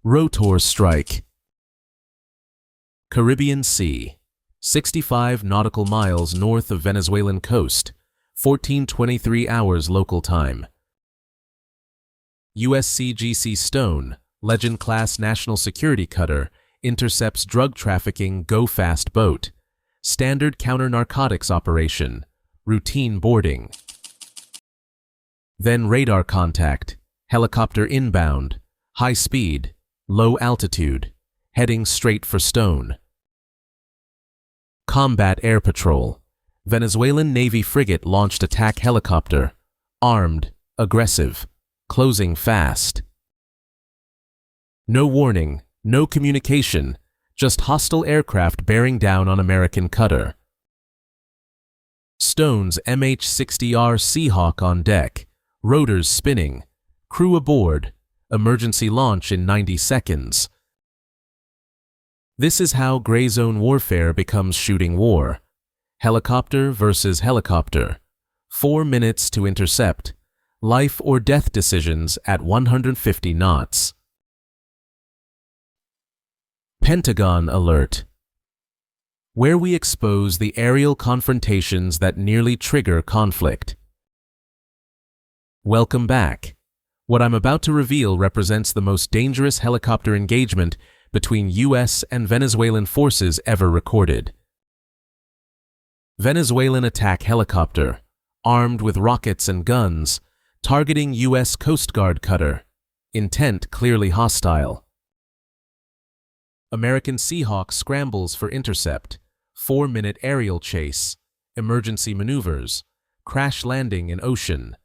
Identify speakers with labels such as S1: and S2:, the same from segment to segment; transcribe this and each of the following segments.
S1: Rotor strike. Caribbean Sea, 65 nautical miles north of Venezuelan coast, 14:23 hours local time. USCGC Stone, Legend-class national security cutter, intercepts drug trafficking go-fast boat. Standard counter-narcotics operation. Routine boarding. Then radar contact. Helicopter inbound. High speed. Low altitude. Heading straight for Stone. Combat air patrol. Venezuelan Navy frigate launched attack helicopter. Armed. Aggressive. Closing fast. No warning. No communication. Just hostile aircraft bearing down on American cutter. Stone's MH-60R Seahawk on deck. Rotors spinning. Crew aboard. Emergency launch in 90 seconds. This is how gray zone warfare becomes shooting war. Helicopter versus helicopter. 4 minutes to intercept. Life or death decisions at 150 knots. Pentagon alert. Where we expose the aerial confrontations that nearly trigger conflict. Welcome back. What I'm about to reveal represents the most dangerous helicopter engagement between U.S. and Venezuelan forces ever recorded. Venezuelan attack helicopter, armed with rockets and guns, targeting U.S. Coast Guard cutter. Intent clearly hostile. American Seahawk scrambles for intercept. 4-minute aerial chase. Emergency maneuvers. Crash landing in ocean.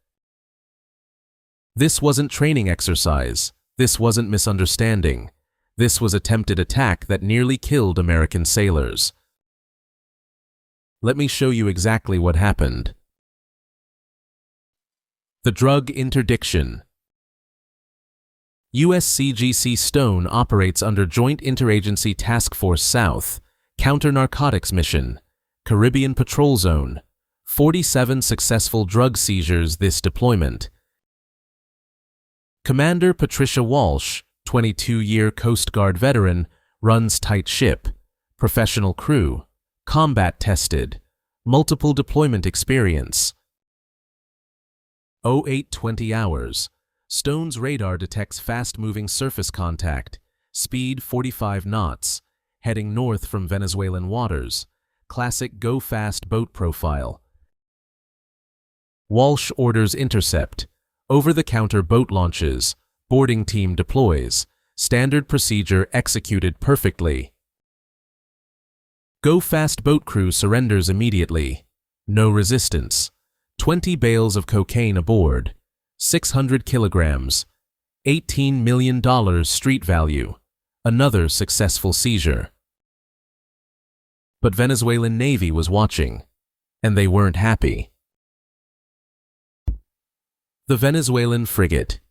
S1: This wasn't training exercise. This wasn't misunderstanding. This was attempted attack that nearly killed American sailors. Let me show you exactly what happened. The drug interdiction. USCGC Stone operates under Joint Interagency Task Force South, Counter-Narcotics Mission, Caribbean Patrol Zone, 47 successful drug seizures this deployment. Commander Patricia Walsh, 22-year Coast Guard veteran, runs tight ship, professional crew, combat tested, multiple deployment experience. 08:20 hours. Stone's radar detects fast-moving surface contact, speed 45 knots, heading north from Venezuelan waters, classic go-fast boat profile. Walsh orders intercept, over-the-counter boat launches, boarding team deploys, standard procedure executed perfectly. Go-fast boat crew surrenders immediately, no resistance, 20 bales of cocaine aboard. 600 kilograms, $18 million street value, another successful seizure. But Venezuelan Navy was watching, and they weren't happy. The Venezuelan frigate.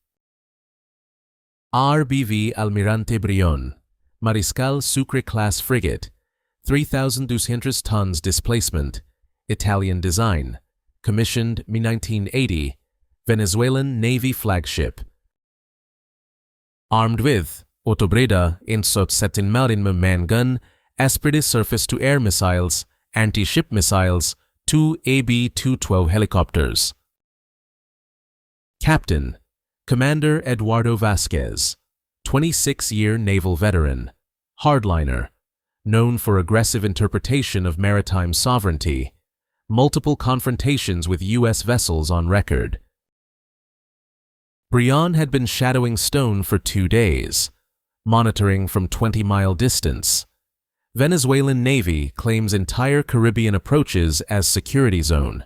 S1: RBV Almirante Brion, Mariscal Sucre-class frigate, 3,200 tons displacement, Italian design, commissioned me-1980, Venezuelan Navy flagship. Armed with Otobreda Insot Setin Marinme man gun, Esprit surface-to-air missiles, anti-ship missiles, 2 AB-212 helicopters. Captain, Commander Eduardo Vasquez, 26-year naval veteran, hardliner, known for aggressive interpretation of maritime sovereignty, multiple confrontations with U.S. vessels on record. Brion had been shadowing Stone for 2 days, monitoring from 20-mile distance. Venezuelan Navy claims entire Caribbean approaches as security zone,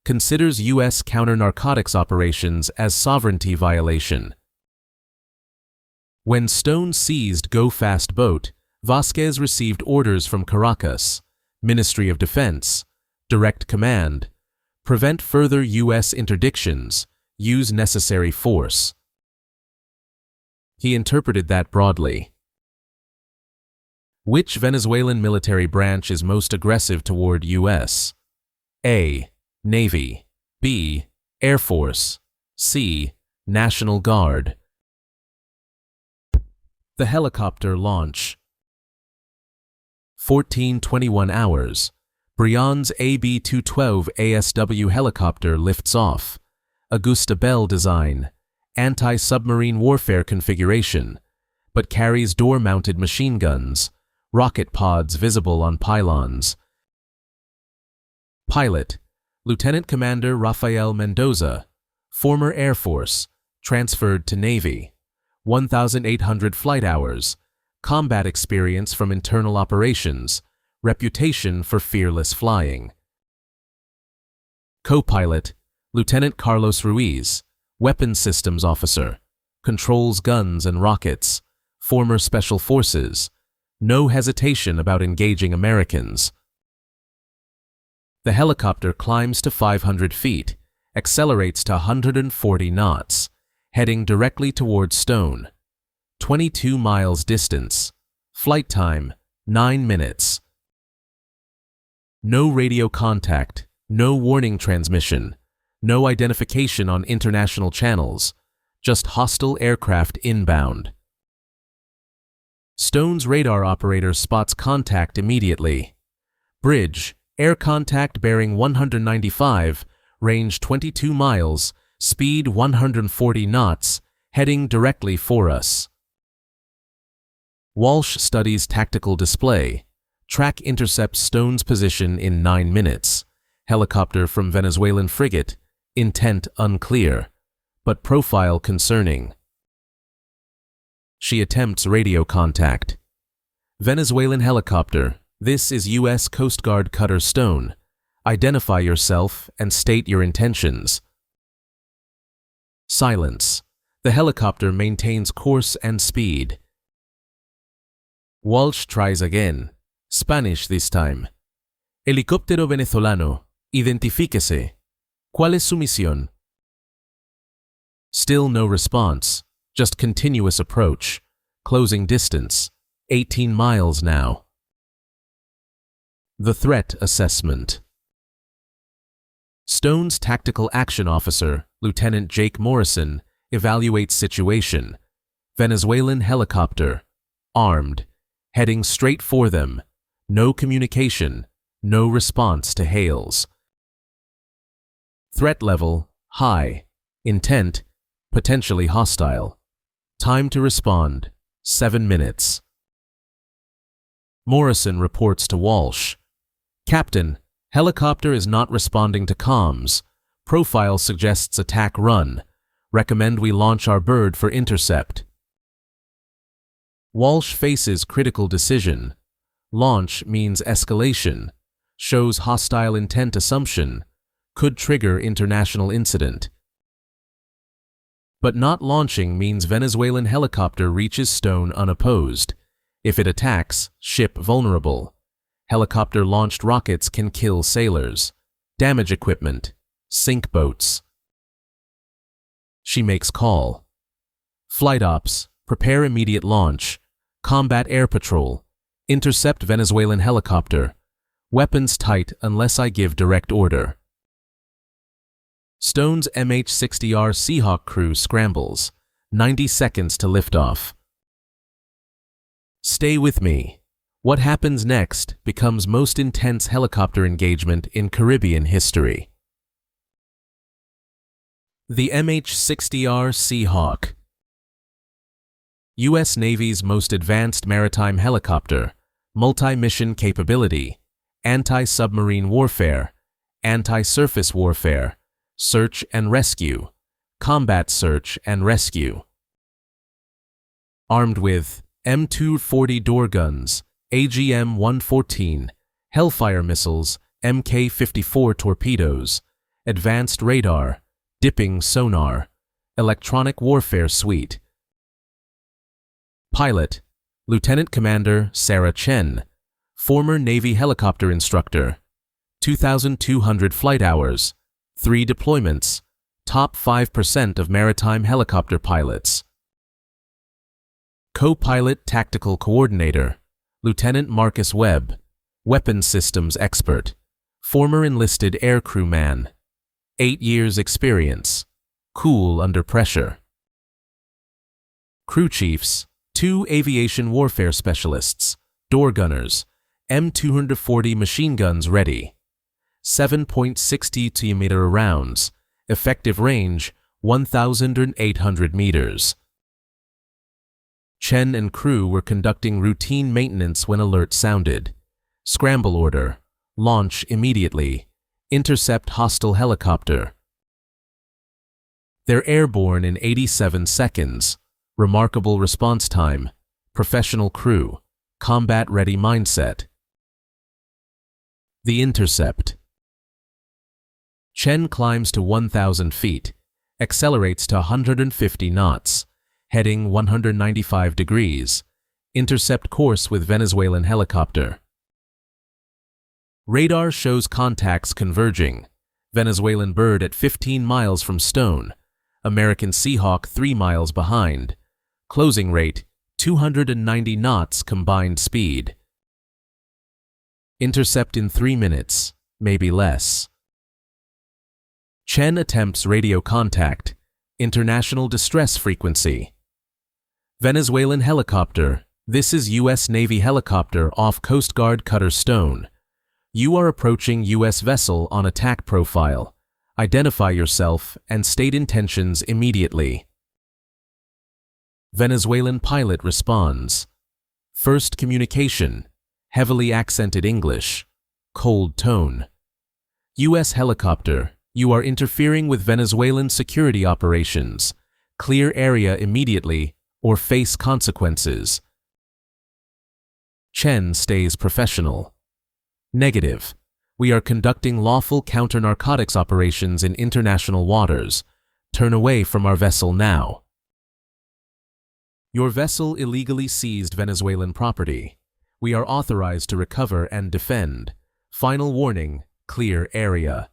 S1: considers U.S. counter-narcotics operations as sovereignty violation. When Stone seized go-fast boat, Vasquez received orders from Caracas, Ministry of Defense, Direct Command, prevent further U.S. interdictions, use necessary force. He interpreted that broadly. Which Venezuelan military branch is most aggressive toward U.S.? A. Navy. B. Air Force. C. National Guard. The helicopter launch. 14:21 hours. Briand's AB-212 ASW helicopter lifts off. Augusta Bell design. Anti-submarine warfare configuration, but carries door-mounted machine guns. Rocket pods visible on pylons. Pilot, Lieutenant Commander Rafael Mendoza, former Air Force, transferred to Navy. 1,800 flight hours, combat experience from internal operations, reputation for fearless flying. Co-pilot, Lieutenant Carlos Ruiz, weapons systems officer, controls guns and rockets, former Special Forces, no hesitation about engaging Americans. The helicopter climbs to 500 feet, accelerates to 140 knots, heading directly towards Stone. 22 miles distance. Flight time, 9 minutes. No radio contact, no warning transmission, no identification on international channels, just hostile aircraft inbound. Stone's radar operator spots contact immediately. Bridge, air contact bearing 195, range 22 miles, speed 140 knots, heading directly for us. Walsh studies tactical display. Track intercepts Stone's position in 9 minutes. Helicopter from Venezuelan frigate, intent unclear, but profile concerning. She attempts radio contact. Venezuelan helicopter, this is U.S. Coast Guard Cutter Stone. Identify yourself and state your intentions. Silence. The helicopter maintains course and speed. Walsh tries again. Spanish this time. Helicóptero venezolano, identifíquese. ¿Cuál es su misión? Still no response, just continuous approach. Closing distance, 18 miles now. The threat assessment. Stone's tactical action officer, Lieutenant Jake Morrison, evaluates situation. Venezuelan helicopter, armed, heading straight for them. No communication, no response to hails. Threat level, high. Intent, potentially hostile. Time to respond, 7 minutes. Morrison reports to Walsh. Captain, helicopter is not responding to comms. Profile suggests attack run. Recommend we launch our bird for intercept. Walsh faces critical decision. Launch means escalation. Shows hostile intent assumption. Could trigger international incident. But not launching means Venezuelan helicopter reaches Stone unopposed. If it attacks, ship vulnerable. Helicopter-launched rockets can kill sailors. Damage equipment. Sink boats. She makes call. Flight ops, prepare immediate launch. Combat air patrol. Intercept Venezuelan helicopter. Weapons tight unless I give direct order. Stone's MH-60R Seahawk crew scrambles. 90 seconds to liftoff. Stay with me. What happens next becomes most intense helicopter engagement in Caribbean history. The MH-60R Seahawk. U.S. Navy's most advanced maritime helicopter, multi-mission capability, anti-submarine warfare, anti-surface warfare, search and rescue, combat search and rescue. Armed with M240 door guns, AGM-114, Hellfire missiles, Mk-54 torpedoes, advanced radar, dipping sonar, electronic warfare suite. Pilot, Lieutenant Commander Sarah Chen, former Navy helicopter instructor, 2,200 flight hours, 3 deployments, top 5% of maritime helicopter pilots. Co-pilot tactical coordinator, Lieutenant Marcus Webb, weapons systems expert, former enlisted aircrew man, 8 years experience, cool under pressure. Crew chiefs, 2 aviation warfare specialists, door gunners, M240 machine guns ready. 7.60 cm rounds, effective range 1,800 meters. Chen and crew were conducting routine maintenance when alert sounded. Scramble order. Launch immediately. Intercept hostile helicopter. They're airborne in 87 seconds. Remarkable response time. Professional crew. Combat-ready mindset. The intercept. Chen climbs to 1,000 feet, accelerates to 150 knots, heading 195 degrees, intercept course with Venezuelan helicopter. Radar shows contacts converging. Venezuelan bird at 15 miles from stone, American Seahawk 3 miles behind. Closing rate 290 knots combined speed. Intercept in 3 minutes, maybe less. Chen attempts radio contact, international distress frequency. Venezuelan helicopter, this is U.S. Navy helicopter off Coast Guard cutter Stone. You are approaching U.S. vessel on attack profile. Identify yourself and state intentions immediately. Venezuelan pilot responds. First communication, heavily accented English, cold tone. U.S. helicopter, you are interfering with Venezuelan security operations. Clear area immediately or face consequences. Chen stays professional. Negative. We are conducting lawful counter-narcotics operations in international waters. Turn away from our vessel now. Your vessel illegally seized Venezuelan property. We are authorized to recover and defend. Final warning, clear area.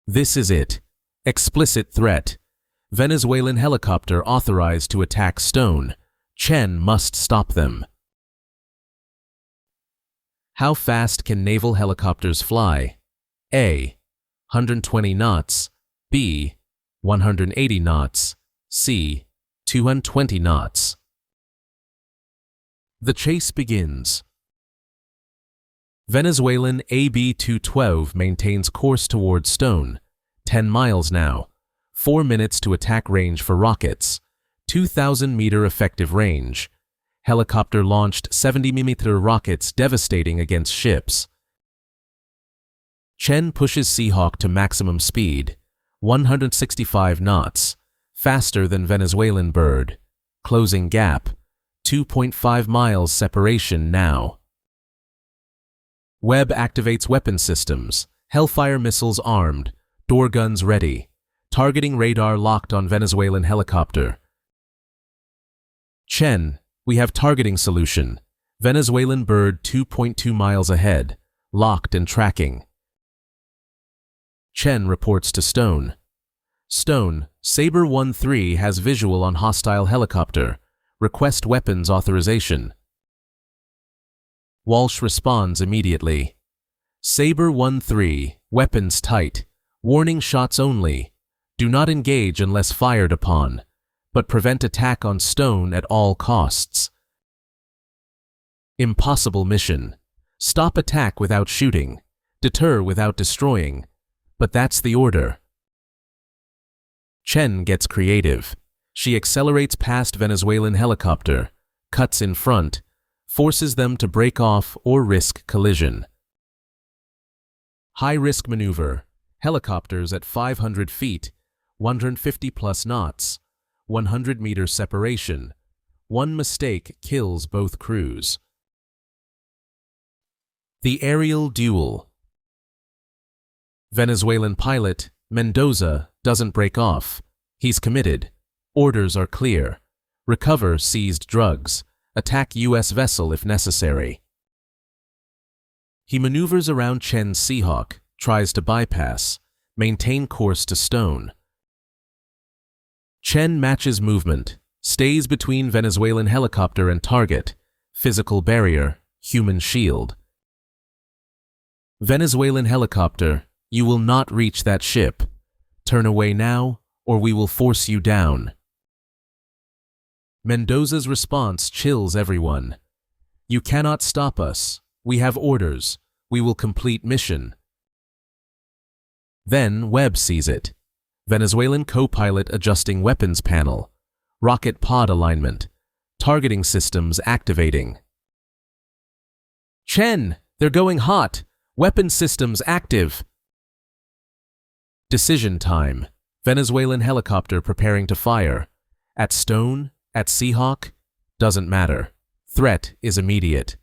S1: This is it. Explicit threat. Venezuelan helicopter authorized to attack Stone. Chen must stop them. How fast can naval helicopters fly? A. 120 knots. B. 180 knots. C. 220 knots. The chase begins. Venezuelan AB-212 maintains course towards Stone. 10 miles now. 4 minutes to attack range for rockets. 2,000-meter effective range. Helicopter launched 70mm rockets devastating against ships. Chen pushes Seahawk to maximum speed. 165 knots. Faster than Venezuelan bird. Closing gap. 2.5 miles separation now. Webb activates weapon systems. Hellfire missiles armed. Door guns ready. Targeting radar locked on Venezuelan helicopter. Chen, we have targeting solution. Venezuelan bird 2.2 miles ahead. Locked and tracking. Chen reports to Stone. Stone, Sabre 1-3 has visual on hostile helicopter. Request weapons authorization. Walsh responds immediately. Sabre 1-3, weapons tight. Warning shots only. Do not engage unless fired upon, but prevent attack on Stone at all costs. Impossible mission. Stop attack without shooting. Deter without destroying. But that's the order. Chen gets creative. She accelerates past Venezuelan helicopter, cuts in front, forces them to break off or risk collision. High-risk maneuver. Helicopters at 500 feet, 150 plus knots, 100 meters separation. One mistake kills both crews. The aerial duel. Venezuelan pilot, Mendoza, doesn't break off. He's committed. Orders are clear. Recover seized drugs. Attack U.S. vessel if necessary. He maneuvers around Chen's Seahawk, tries to bypass, maintain course to Stone. Chen matches movement, stays between Venezuelan helicopter and target, physical barrier, human shield. Venezuelan helicopter, you will not reach that ship. Turn away now, or we will force you down. Mendoza's response chills everyone. "You cannot stop us. We have orders. We will complete mission." Then Webb sees it. Venezuelan co-pilot adjusting weapons panel. Rocket pod alignment. Targeting systems activating. "Chen, they're going hot. Weapon systems active." Decision time. Venezuelan helicopter preparing to fire. At Stone, at Seahawk, doesn't matter. Threat is immediate.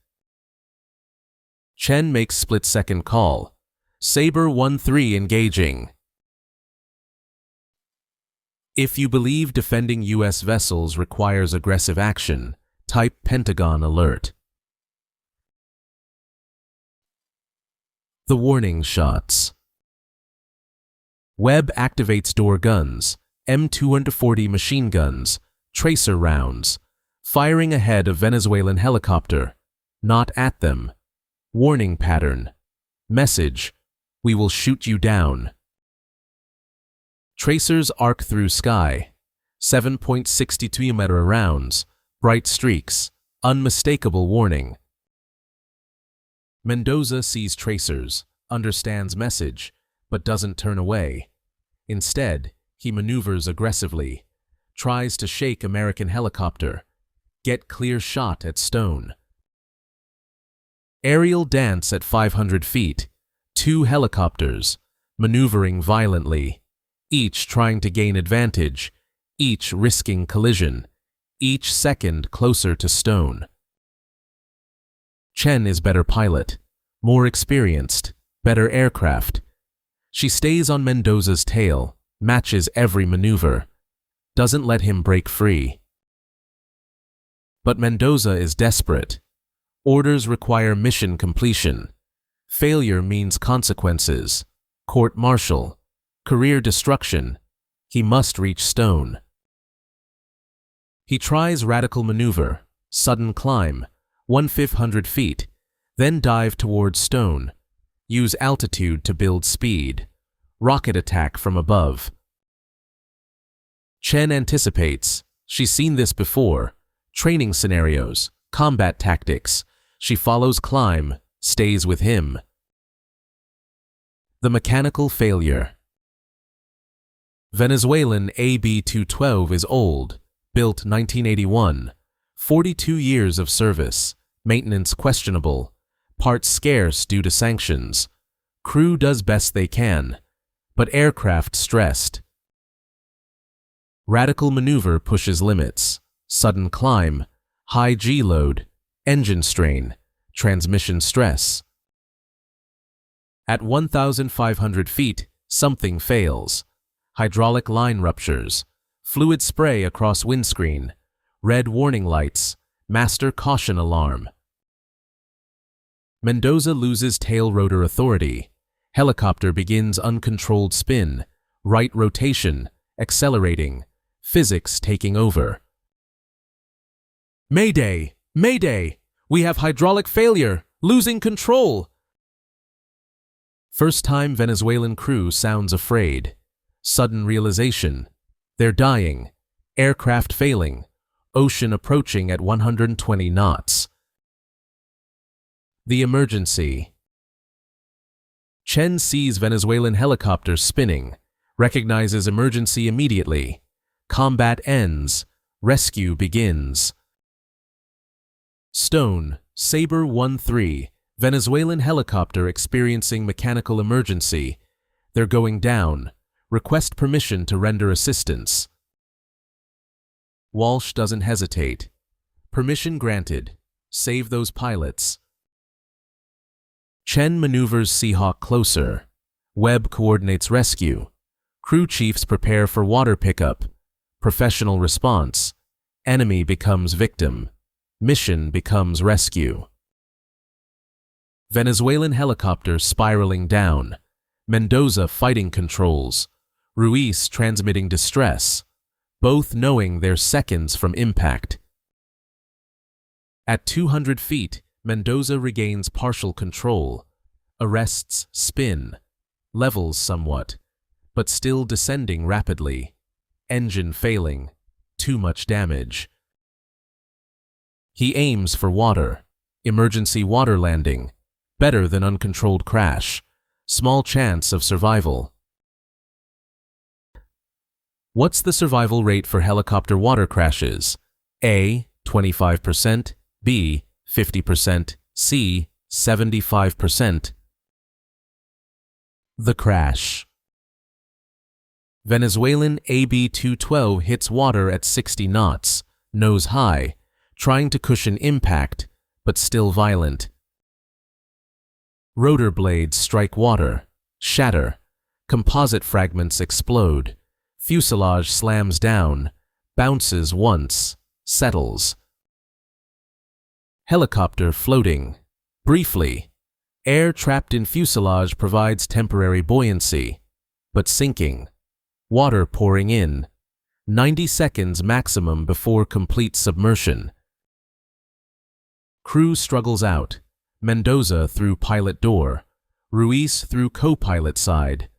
S1: Chen makes split-second call. Sabre 1-3 engaging. If you believe defending U.S. vessels requires aggressive action, type Pentagon alert. The warning shots. Webb activates door guns, M240 machine guns, tracer rounds, firing ahead of Venezuelan helicopter, not at them. Warning pattern. Message: we will shoot you down. Tracers arc through sky. 7.62mm rounds, bright streaks, unmistakable warning. Mendoza sees tracers, understands message, but doesn't turn away. Instead, he maneuvers aggressively, tries to shake American helicopter, get clear shot at Stone. Aerial dance at 500 feet, 2 helicopters, maneuvering violently, each trying to gain advantage, each risking collision, each second closer to Stone. Chen is better pilot, more experienced, better aircraft. She stays on Mendoza's tail, matches every maneuver, doesn't let him break free. But Mendoza is desperate. Orders require mission completion. Failure means consequences, court-martial, career destruction. He must reach Stone. He tries radical maneuver, sudden climb, 1,500 feet, then dive towards Stone. Use altitude to build speed. Rocket attack from above. Chen anticipates. She's seen this before. Training scenarios, combat tactics. She follows climb, stays with him. The mechanical failure. Venezuelan AB-212 is old, built 1981. 42 years of service. Maintenance questionable. Parts scarce due to sanctions. Crew does best they can, but aircraft stressed. Radical maneuver pushes limits. Sudden climb, high G-load, engine strain, transmission stress. At 1,500 feet, something fails. Hydraulic line ruptures, fluid spray across windscreen, red warning lights, master caution alarm. Mendoza loses tail rotor authority. Helicopter begins uncontrolled spin, right rotation, accelerating, physics taking over. Mayday! Mayday! We have hydraulic failure! Losing control! First-time Venezuelan crew sounds afraid. Sudden realization. They're dying. Aircraft failing. Ocean approaching at 120 knots. The emergency. Chen sees Venezuelan helicopter spinning, recognizes emergency immediately. Combat ends. Rescue begins. Stone, Sabre 1-3, Venezuelan helicopter experiencing mechanical emergency. They're going down. Request permission to render assistance. Walsh doesn't hesitate. Permission granted. Save those pilots. Chen maneuvers Seahawk closer. Webb coordinates rescue. Crew chiefs prepare for water pickup. Professional response. Enemy becomes victim. Mission becomes rescue. Venezuelan helicopter spiraling down. Mendoza fighting controls. Ruiz transmitting distress. Both knowing they're seconds from impact. At 200 feet, Mendoza regains partial control. Arrests spin. Levels somewhat, but still descending rapidly. Engine failing. Too much damage. He aims for water. Emergency water landing. Better than uncontrolled crash. Small chance of survival. What's the survival rate for helicopter water crashes? A. 25%, B. 50%, C. 75%. The crash. Venezuelan AB-212 hits water at 60 knots, nose high, trying to cushion impact, but still violent. Rotor blades strike water, shatter, composite fragments explode, fuselage slams down, bounces once, settles. Helicopter floating. Briefly, air trapped in fuselage provides temporary buoyancy, but sinking. Water pouring in. 90 seconds maximum before complete submersion. Crew struggles out. Mendoza through pilot door. Ruiz through co-pilot side.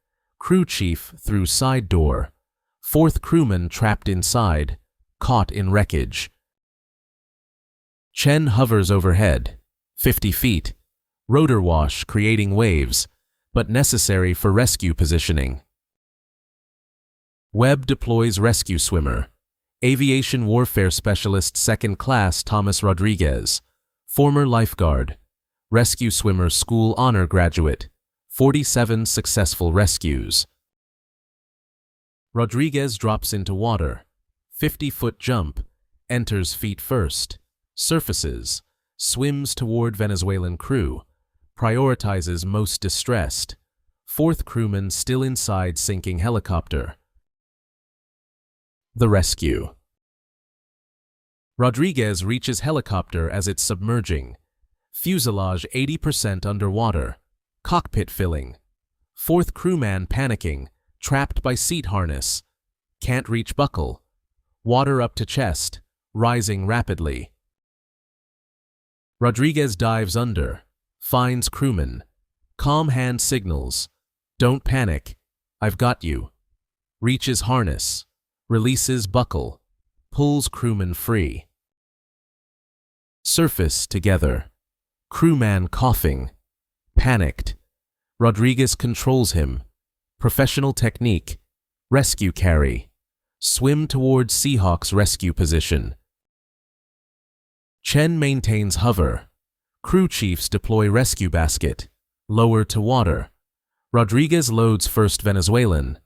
S1: Crew chief through side door. Fourth crewman trapped inside, caught in wreckage. Chen hovers overhead, 50 feet. Rotor wash creating waves, but necessary for rescue positioning. Webb deploys rescue swimmer. Aviation warfare specialist 2nd class Thomas Rodriguez. Former lifeguard. Rescue swimmer school honor graduate. 47 successful rescues. Rodriguez drops into water. 50-foot jump. Enters feet first. Surfaces. Swims toward Venezuelan crew. Prioritizes most distressed. Fourth crewman still inside sinking helicopter. The rescue. Rodriguez reaches helicopter as it's submerging. Fuselage 80% underwater. Cockpit filling. Fourth crewman panicking, trapped by seat harness. Can't reach buckle. Water up to chest, rising rapidly. Rodriguez dives under. Finds crewman. Calm hand signals. Don't panic. I've got you. Reaches harness. Releases buckle. Pulls crewman free. Surface together. Crewman coughing. Panicked. Rodriguez controls him. Professional technique. Rescue carry. Swim towards Seahawk's rescue position. Chen maintains hover. Crew chiefs deploy rescue basket. Lower to water. Rodriguez loads first Venezuelan.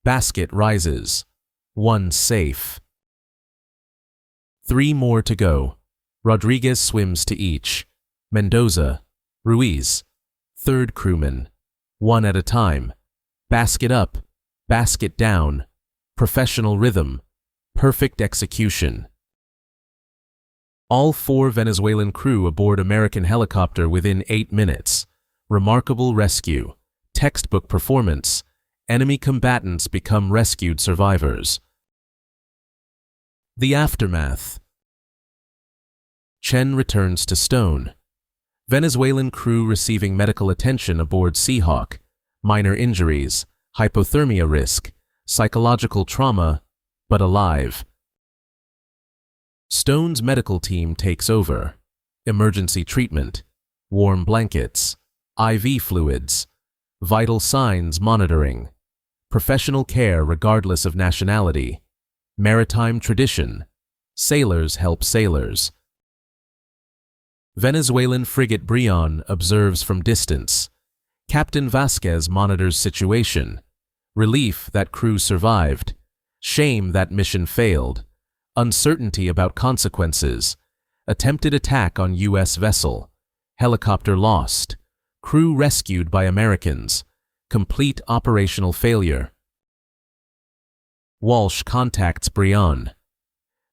S1: Basket rises. One safe. 3 more to go. Rodriguez swims to each. Mendoza. Ruiz. Third crewman. 1 at a time. Basket up. Basket down. Professional rhythm. Perfect execution. All 4 Venezuelan crew aboard American helicopter within 8 minutes. Remarkable rescue. Textbook performance. Enemy combatants become rescued survivors. The aftermath. Chen returns to Stone. Venezuelan crew receiving medical attention aboard Seahawk. Minor injuries, hypothermia risk, psychological trauma, but alive. Stone's medical team takes over. Emergency treatment, warm blankets, IV fluids, vital signs monitoring, professional care regardless of nationality, maritime tradition, sailors help sailors. Venezuelan frigate Brion observes from distance. Captain Vasquez monitors situation. Relief that crew survived. Shame that mission failed. Uncertainty about consequences. Attempted attack on U.S. vessel. Helicopter lost. Crew rescued by Americans. Complete operational failure. Walsh contacts Brion.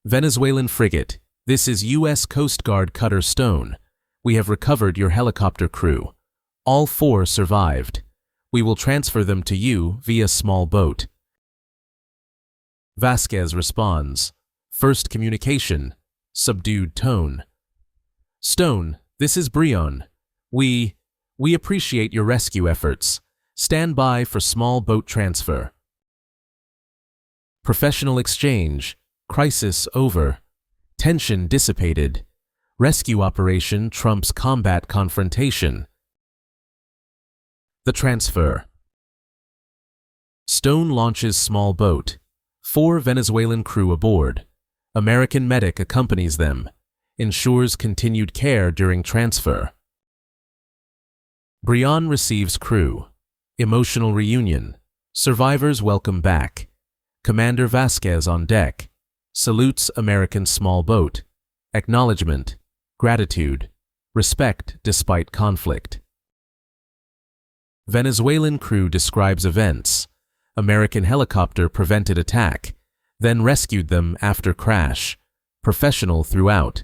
S1: Venezuelan frigate. This is U.S. Coast Guard cutter Stone. We have recovered your helicopter crew. All 4 survived. We will transfer them to you via small boat. Vasquez responds. First communication. Subdued tone. Stone, this is Brion. We appreciate your rescue efforts. Stand by for small boat transfer. Professional exchange. Crisis over. Tension dissipated. Rescue operation trumps combat confrontation. The transfer. Stone launches small boat. 4 Venezuelan crew aboard. American medic accompanies them. Ensures continued care during transfer. Brion receives crew. Emotional reunion. Survivors welcome back. Commander Vasquez on deck. Salutes American small boat. Acknowledgement. Gratitude. Respect despite conflict. Venezuelan crew describes events. American helicopter prevented attack, then rescued them after crash. Professional throughout.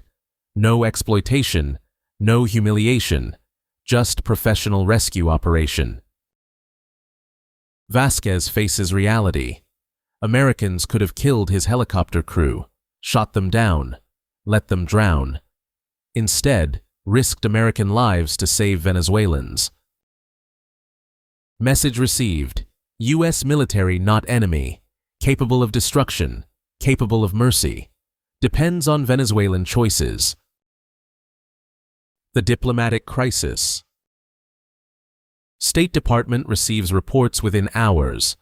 S1: No exploitation, no humiliation, just professional rescue operation. Vasquez faces reality. Americans could have killed his helicopter crew, shot them down, let them drown. Instead, risked American lives to save Venezuelans. Message received. U.S. military not enemy, capable of destruction, capable of mercy. Depends on Venezuelan choices. The diplomatic crisis. State Department receives reports within hours.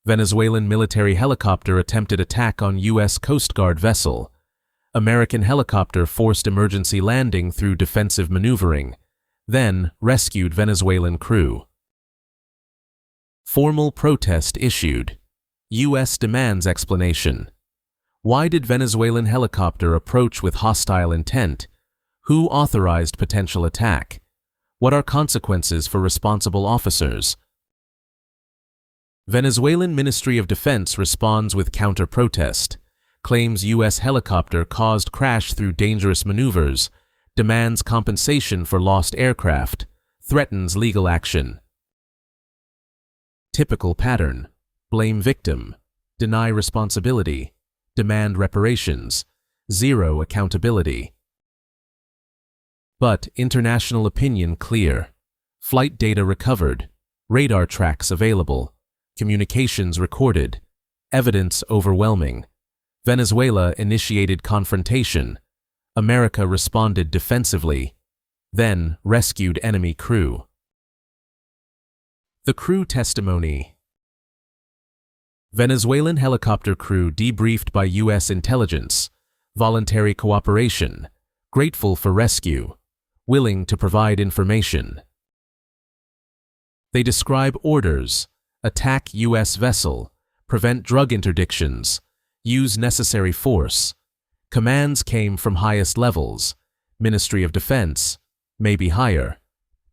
S1: Venezuelan military helicopter attempted attack on U.S. Coast Guard vessel. American helicopter forced emergency landing through defensive maneuvering, then rescued Venezuelan crew. Formal protest issued. U.S. demands explanation. Why did Venezuelan helicopter approach with hostile intent? Who authorized potential attack? What are consequences for responsible officers? Venezuelan Ministry of Defense responds with counter-protest. Claims U.S. helicopter caused crash through dangerous maneuvers, demands compensation for lost aircraft, threatens legal action. Typical pattern: blame victim, deny responsibility, demand reparations, zero accountability. But international opinion clear. Flight data recovered, radar tracks available, communications recorded, evidence overwhelming. Venezuela initiated confrontation. America responded defensively, then rescued enemy crew. The crew testimony. Venezuelan helicopter crew debriefed by U.S. intelligence. Voluntary cooperation. Grateful for rescue. Willing to provide information. They describe orders. Attack U.S. vessel. Prevent drug interdictions. Use necessary force. Commands came from highest levels. Ministry of Defense, maybe higher.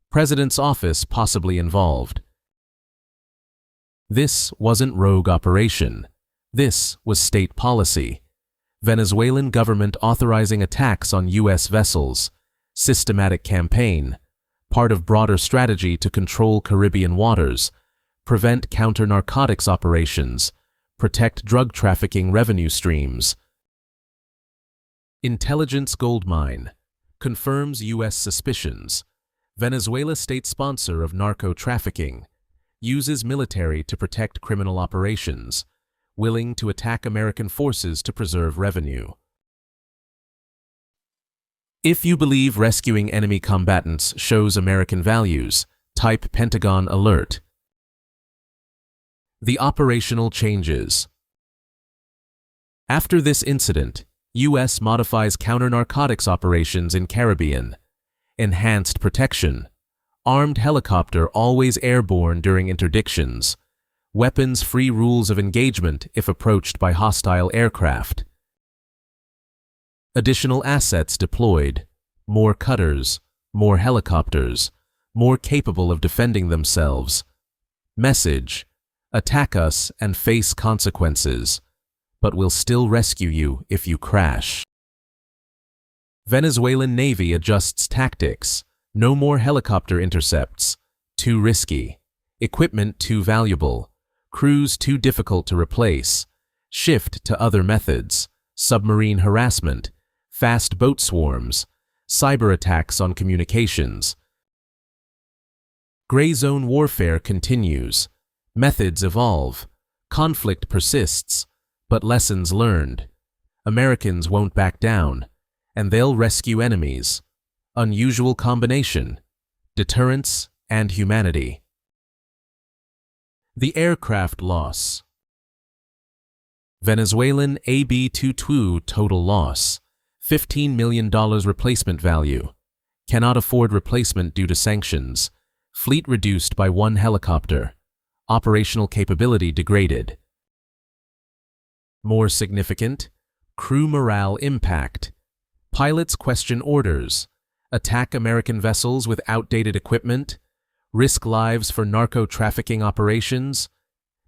S1: President's office possibly involved. This wasn't rogue operation. This was state policy. Venezuelan government authorizing attacks on U.S. vessels. Systematic campaign. Part of broader strategy to control Caribbean waters. Prevent counter-narcotics operations. Protect drug trafficking revenue streams. Intelligence goldmine. Confirms U.S. suspicions. Venezuela state sponsor of narco-trafficking. Uses military to protect criminal operations. Willing to attack American forces to preserve revenue. If you believe rescuing enemy combatants shows American values, type Pentagon alert. The operational changes. After this incident, U.S. modifies counter-narcotics operations in Caribbean. Enhanced protection. Armed helicopter always airborne during interdictions. Weapons-free rules of engagement if approached by hostile aircraft. Additional assets deployed. More cutters, more helicopters, more capable of defending themselves. Message: attack us and face consequences, but we'll still rescue you if you crash. Venezuelan Navy adjusts tactics. No more helicopter intercepts. Too risky. Equipment too valuable. Crews too difficult to replace. Shift to other methods. Submarine harassment. Fast boat swarms. Cyber attacks on communications. Gray zone warfare continues. Methods evolve. Conflict persists, but lessons learned. Americans won't back down. and they'll rescue enemies. Unusual combination: deterrence and humanity. The aircraft loss. Venezuelan AB-22 total loss, $15 million replacement value. Cannot afford replacement due to sanctions. Fleet reduced by 1 helicopter. Operational capability degraded. More significant: crew morale impact. Pilots question orders. Attack American vessels with outdated equipment. Risk lives for narco-trafficking operations.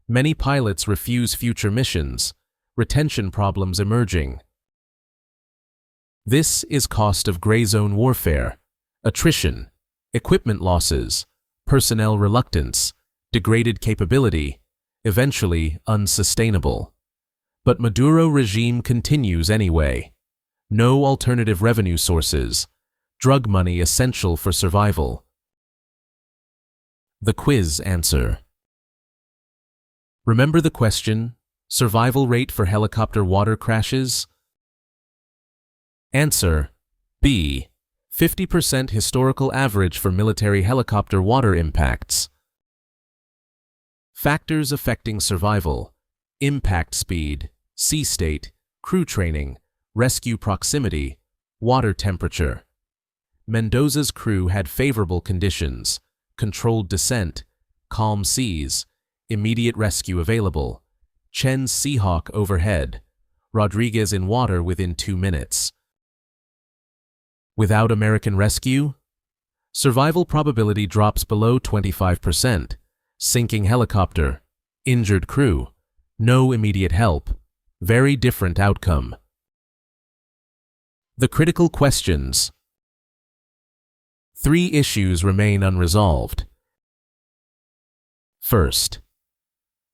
S1: Many pilots refuse future missions. Retention problems emerging. This is cost of gray zone warfare: attrition, equipment losses, personnel reluctance, degraded capability, eventually unsustainable. But Maduro regime continues anyway. No alternative revenue sources. Drug money essential for survival. The quiz answer. Remember the question: survival rate for helicopter water crashes? Answer: B. 50% historical average for military helicopter water impacts. Factors affecting survival: impact speed, sea state, crew training, rescue proximity, water temperature. Mendoza's crew had favorable conditions: controlled descent, calm seas, immediate rescue available. Chen's Seahawk overhead. Rodriguez in water within 2 minutes. Without American rescue, survival probability drops below 25%. Sinking helicopter, injured crew, no immediate help. Very different outcome. The critical questions. 3 issues remain unresolved. First,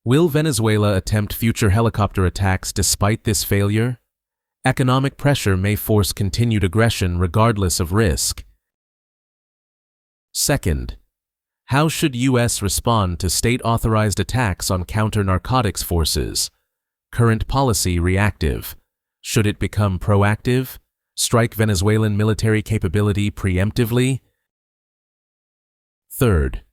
S1: will Venezuela attempt future helicopter attacks despite this failure? Economic pressure may force continued aggression regardless of risk. Second, how should U.S. respond to state-authorized attacks on counter-narcotics forces? Current policy reactive. Should it become proactive? Strike Venezuelan military capability preemptively? Third,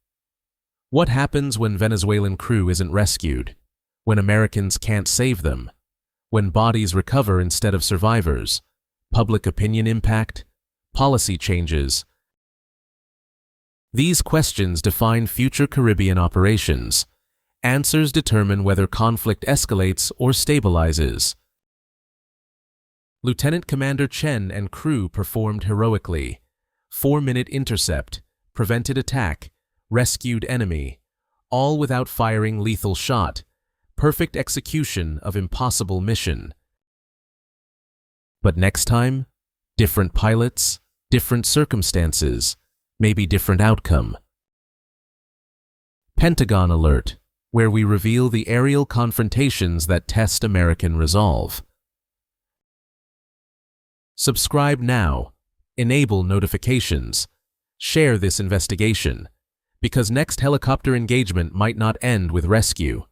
S1: what happens when Venezuelan crew isn't rescued? When Americans can't save them? When bodies recover instead of survivors? Public opinion impact? Policy changes? These questions define future Caribbean operations. Answers determine whether conflict escalates or stabilizes. Lieutenant Commander Chen and crew performed heroically. 4-minute intercept, prevented attack, rescued enemy, all without firing lethal shot. Perfect execution of impossible mission. But next time, different pilots, different circumstances, maybe different outcome. Pentagon alert, where we reveal the aerial confrontations that test American resolve. Subscribe now, enable notifications, share this investigation, because next helicopter engagement might not end with rescue,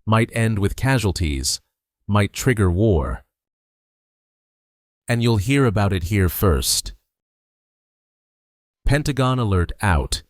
S1: might end with casualties, might trigger war. And you'll hear about it here first. Pentagon alert out.